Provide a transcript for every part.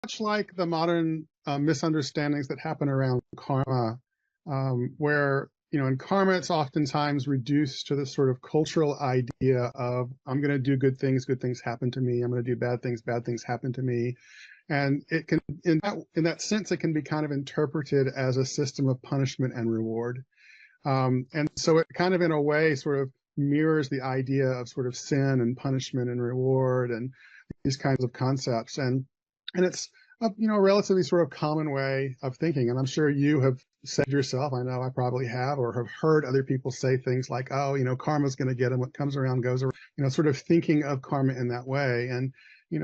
much like the modern misunderstandings that happen around karma, where, in karma, it's oftentimes reduced to this sort of cultural idea of I'm going to do good things happen to me. I'm going to do bad things happen to me. And it can, in that sense, it can be kind of interpreted as a system of punishment and reward. And so it kind of, in a way, sort of mirrors the idea of sort of sin and punishment and reward and these kinds of concepts. And it's a, relatively sort of common way of thinking. And I'm sure you have said yourself, I know I probably have, or have heard other people say things like, oh, karma's going to get them. What comes around goes around, sort of thinking of karma in that way. And,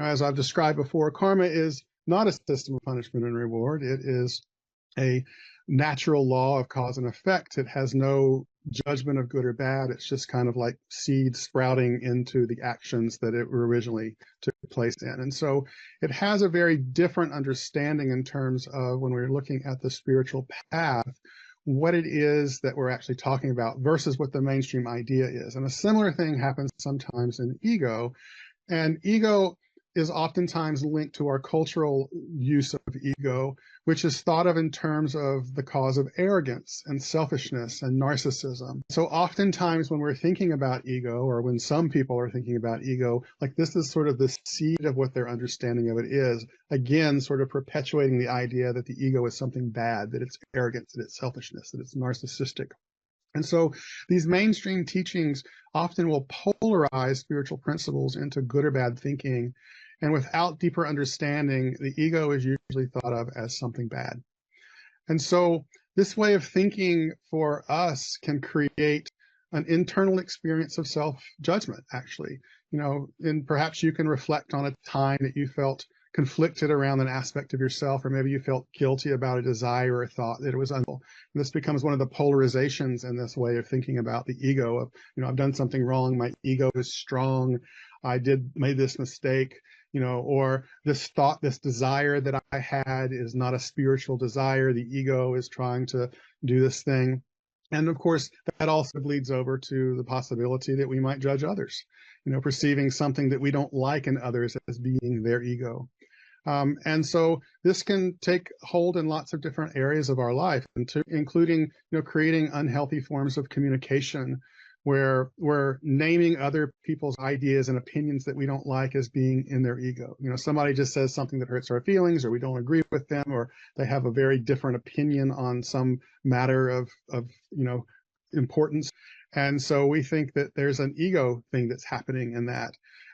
as I've described before, karma is not a system of punishment and reward. It is a natural law of cause and effect. It has no judgment of good or bad. It's just kind of like seeds sprouting into the actions that it originally took place in. And so it has a very different understanding in terms of, when we're looking at the spiritual path, what it is that we're actually talking about versus what the mainstream idea is. And a similar thing happens sometimes in ego. And ego is oftentimes linked to our cultural use of ego, which is thought of in terms of the cause of arrogance and selfishness and narcissism. So oftentimes when we're thinking about ego, or when some people are thinking about ego, like, this is sort of the seed of what their understanding of it is, again, sort of perpetuating the idea that the ego is something bad, that it's arrogance, that it's selfishness, that it's narcissistic. And so these mainstream teachings often will polarize spiritual principles into good or bad thinking. And without deeper understanding, the ego is usually thought of as something bad. And so this way of thinking for us can create an internal experience of self-judgment, actually. And perhaps you can reflect on a time that you felt conflicted around an aspect of yourself, or maybe you felt guilty about a desire or thought that it was unlawful. This becomes one of the polarizations in this way of thinking about the ego of, I've done something wrong, my ego is strong, made this mistake, or this thought, this desire that I had is not a spiritual desire. The ego is trying to do this thing. And of course, that also bleeds over to the possibility that we might judge others, perceiving something that we don't like in others as being their ego. And so this can take hold in lots of different areas of our life, including, creating unhealthy forms of communication, where we're naming other people's ideas and opinions that we don't like as being in their ego. Somebody just says something that hurts our feelings, or we don't agree with them, or they have a very different opinion on some matter of importance. And so we think that there's an ego thing that's happening in that.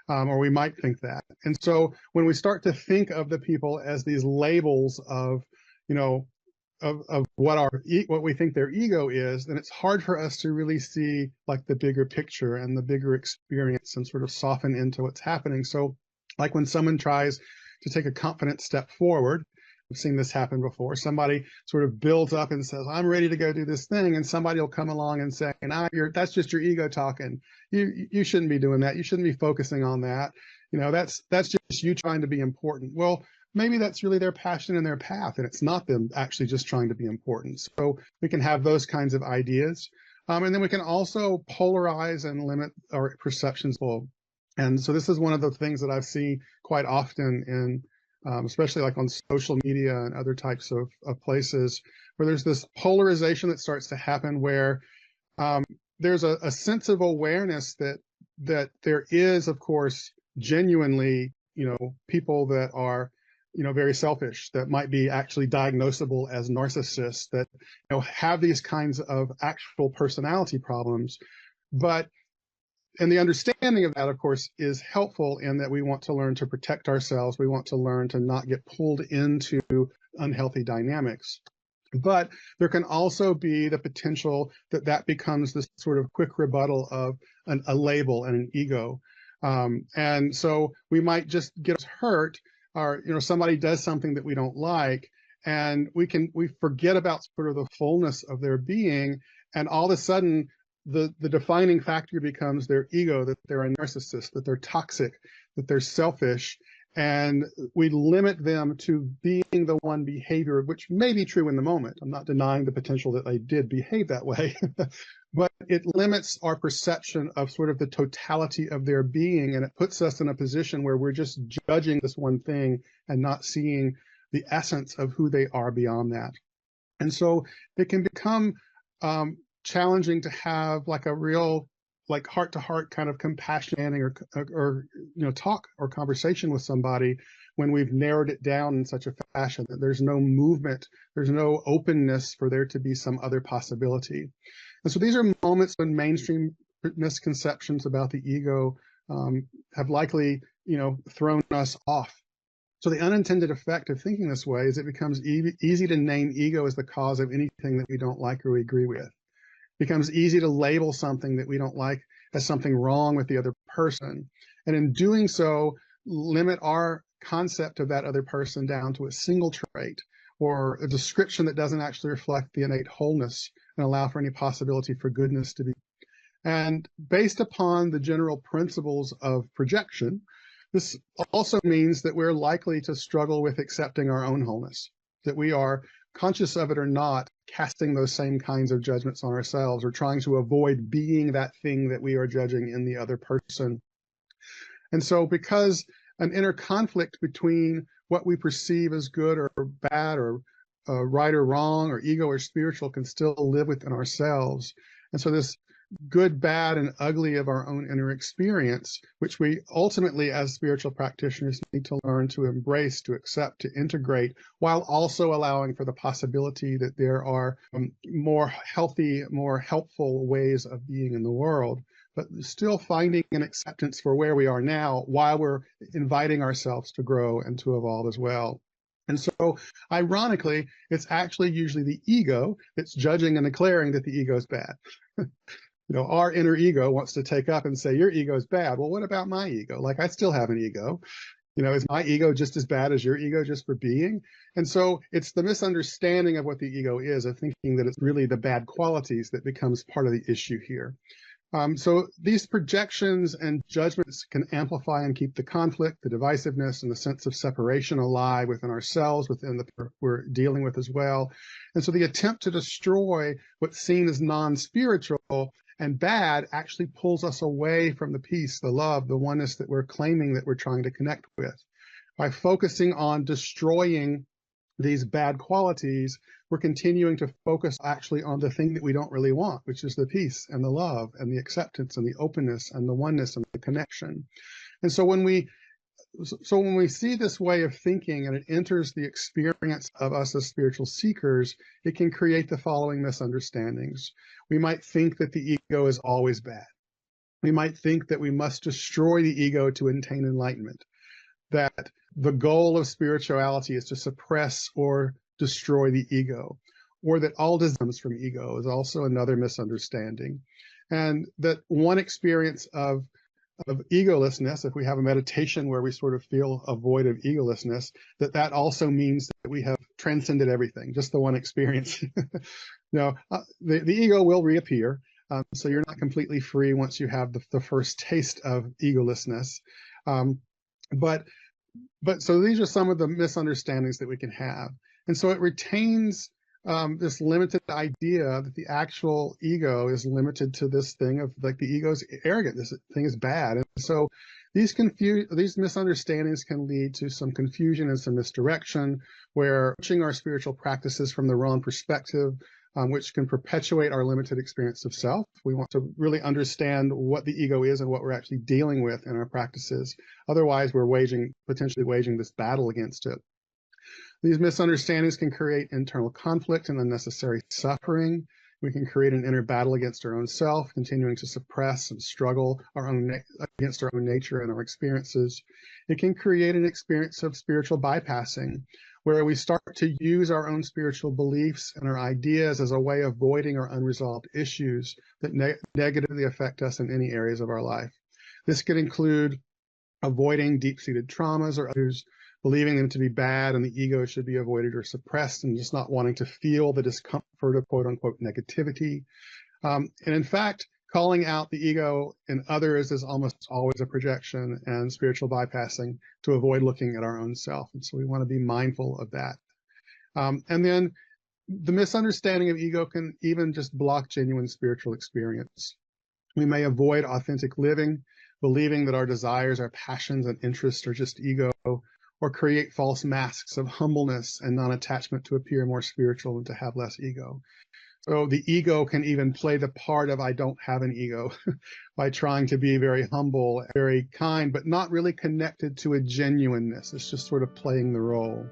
Or we might think that. And so when we start to think of the people as these labels of, of what we think their ego is, then it's hard for us to really see like the bigger picture and the bigger experience and sort of soften into what's happening. So like when someone tries to take a confident step forward, I've seen this happen before. Somebody sort of builds up and says, I'm ready to go do this thing. And somebody will come along and say, that's just your ego talking. You shouldn't be doing that. You shouldn't be focusing on that. That's just you trying to be important. Well, maybe that's really their passion and their path, and it's not them actually just trying to be important. So we can have those kinds of ideas. And then we can also polarize and limit our perceptions. And so this is one of the things that I've seen quite often in, especially like on social media and other types of places, where there's this polarization that starts to happen, where there's a sense of awareness that there is, of course, genuinely, people that are, very selfish, that might be actually diagnosable as narcissists, that, have these kinds of actual personality problems. And the understanding of that, of course, is helpful in that we want to learn to protect ourselves. We want to learn to not get pulled into unhealthy dynamics. But there can also be the potential that becomes this sort of quick rebuttal of a label and an ego. And so we might just get hurt, or somebody does something that we don't like, and we forget about sort of the fullness of their being, and all of a sudden the defining factor becomes their ego, that they're a narcissist, that they're toxic, that they're selfish. And we limit them to being the one behavior, which may be true in the moment. I'm not denying the potential that they did behave that way, but it limits our perception of sort of the totality of their being. And it puts us in a position where we're just judging this one thing and not seeing the essence of who they are beyond that. And so it can become challenging to have like a real, like heart-to-heart kind of compassionating or talk or conversation with somebody when we've narrowed it down in such a fashion that there's no movement, there's no openness for there to be some other possibility. And so these are moments when mainstream misconceptions about the ego have likely, thrown us off. So the unintended effect of thinking this way is it becomes easy to name ego as the cause of anything that we don't like or we agree with. It becomes easy to label something that we don't like as something wrong with the other person. And in doing so, limit our concept of that other person down to a single trait or a description that doesn't actually reflect the innate wholeness and allow for any possibility for goodness to be. And based upon the general principles of projection, this also means that we're likely to struggle with accepting our own wholeness, that we are, conscious of it or not, casting those same kinds of judgments on ourselves or trying to avoid being that thing that we are judging in the other person. And so because an inner conflict between what we perceive as good or bad or right or wrong or ego or spiritual can still live within ourselves. And so this good, bad, and ugly of our own inner experience, which we ultimately as spiritual practitioners need to learn to embrace, to accept, to integrate, while also allowing for the possibility that there are more healthy, more helpful ways of being in the world, but still finding an acceptance for where we are now while we're inviting ourselves to grow and to evolve as well. And so, ironically, it's actually usually the ego that's judging and declaring that the ego is bad. Our inner ego wants to take up and say, your ego is bad. Well, what about my ego? Like, I still have an ego. Is my ego just as bad as your ego just for being? And so it's the misunderstanding of what the ego is, of thinking that it's really the bad qualities that becomes part of the issue here. So these projections and judgments can amplify and keep the conflict, the divisiveness, and the sense of separation alive within ourselves, within the people we're dealing with as well. And so the attempt to destroy what's seen as non-spiritual and bad actually pulls us away from the peace, the love, the oneness that we're claiming that we're trying to connect with. By focusing on destroying these bad qualities, we're continuing to focus actually on the thing that we don't really want, which is the peace and the love and the acceptance and the openness and the oneness and the connection. And so when we see this way of thinking and it enters the experience of us as spiritual seekers, it can create the following misunderstandings. We might think that the ego is always bad. We might think that we must destroy the ego to attain enlightenment, that the goal of spirituality is to suppress or destroy the ego, or that all desires from ego is also another misunderstanding. And that one experience of egolessness, if we have a meditation where we sort of feel a void of egolessness, that also means that we have transcended everything, just the one experience. No, the ego will reappear. So you're not completely free once you have the first taste of egolessness. But so these are some of the misunderstandings that we can have. And so it retains this limited idea that the actual ego is limited to this thing of like the ego is arrogant, this thing is bad. And so these misunderstandings can lead to some confusion and some misdirection, where approaching our spiritual practices from the wrong perspective, which can perpetuate our limited experience of self. We want to really understand what the ego is and what we're actually dealing with in our practices. Otherwise, we're potentially waging this battle against it. These misunderstandings can create internal conflict and unnecessary suffering. We can create an inner battle against our own self, continuing to suppress and struggle against our own nature and our experiences. It can create an experience of spiritual bypassing, where we start to use our own spiritual beliefs and our ideas as a way of avoiding our unresolved issues that negatively affect us in any areas of our life. This could include avoiding deep-seated traumas or others, believing them to be bad and the ego should be avoided or suppressed, and just not wanting to feel the discomfort of quote-unquote negativity. And in fact, calling out the ego in others is almost always a projection and spiritual bypassing to avoid looking at our own self. And so we want to be mindful of that. And then the misunderstanding of ego can even just block genuine spiritual experience. We may avoid authentic living, believing that our desires, our passions, and interests are just ego, or create false masks of humbleness and non-attachment to appear more spiritual and to have less ego. So the ego can even play the part of I don't have an ego by trying to be very humble, very kind, but not really connected to a genuineness. It's just sort of playing the role.